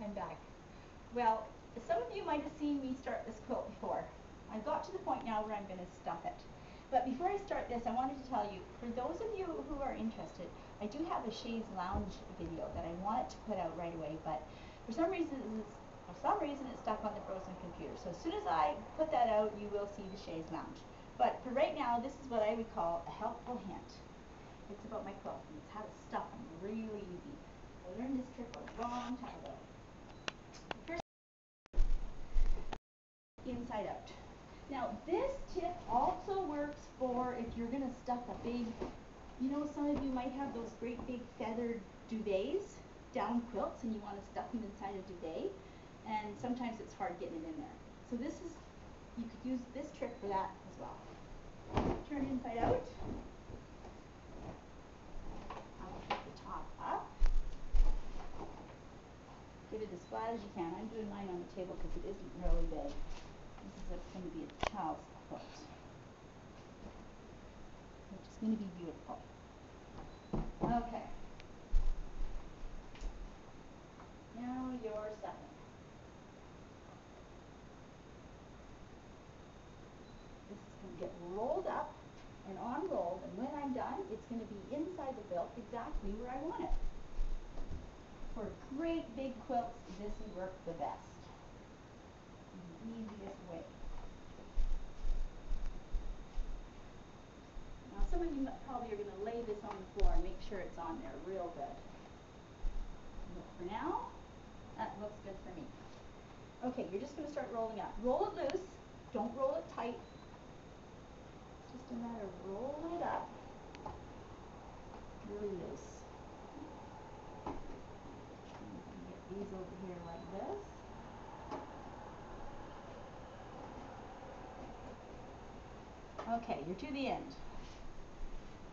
I'm back. Well, some of you might have seen me start this quilt before. I've got to the point now where I'm going to stuff it. But before I start this, I wanted to tell you, for those of you who are interested, I do have a chaise lounge video that I wanted to put out right away, but for some reason it's stuck on the frozen computer. So as soon as I put that out, you will see the chaise lounge. But for right now, this is what I would call a helpful hint. It's about my quilt, and it's how to stuff them really easy. I learned this trick a long time ago. First, inside out. Now this tip also works for if you're going to stuff a big, you know, some of you might have those great big feathered duvets, down quilts, and you want to stuff them inside a duvet, and sometimes it's hard getting it in there. So this is, you could use this trick for that as well. Turn inside out. I'll put the top up. Give it as flat as you can. I'm doing mine on the table because it isn't really big. This is going to be a child's quilt, which is going to be beautiful. Okay. Now you're stuffing. This is going to get rolled up and unrolled, and when I'm done, it's going to be inside the quilt exactly where I want it. For great big quilts, this would work the best. The easiest way. Now some of you probably are going to lay this on the floor and make sure it's on there real good. But for now, that looks good for me. Okay, you're just going to start rolling up. Roll it loose. Don't roll it tight. It's just a matter of rolling it up really loose. Get these over here like this. Okay, you're to the end.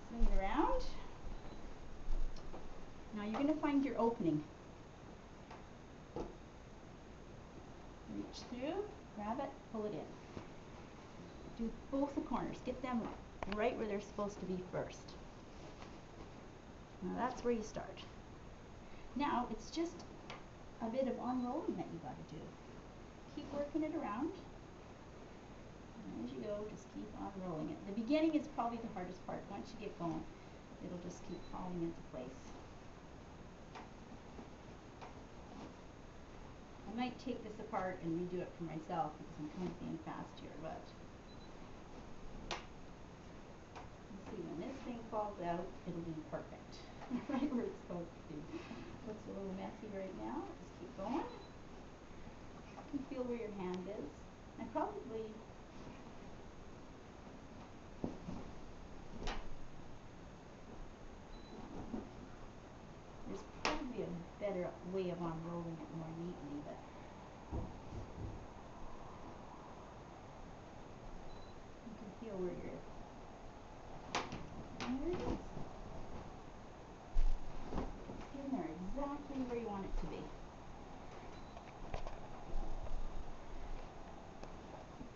Swing it around. Now you're going to find your opening. Reach through, grab it, pull it in. Do both the corners. Get them right where they're supposed to be first. Now that's where you start. Now it's just a bit of unrolling that you got to do. Keep working it around. And as you go, just keep unrolling it. The beginning is probably the hardest part. Once you get going, it'll just keep falling into place. I might take this apart and redo it for myself because I'm kind of being fast here, but you see, when this thing falls out, it'll be perfect. Right where it's supposed to be. Looks a little messy right now. Just keep going. You can feel where your hand is. And probably there's probably a better way of unrolling it more neatly, but you can feel where you're. There it is. It's in there exactly where you want it to be.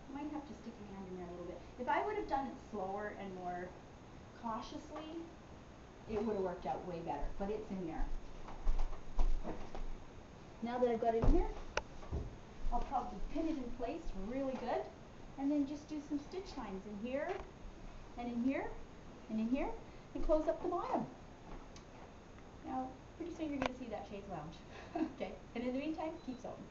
You might have to stick your hand in there a little bit. If I would have done it slower and more cautiously, it would have worked out way better, but it's in there. Now that I've got it in there, I'll probably pin it in place really good, and then just do some stitch lines in here, and in here, and in here, and close up the bottom. Now, pretty soon you're going to see that chaise lounge. Okay, and in the meantime, keep sewing.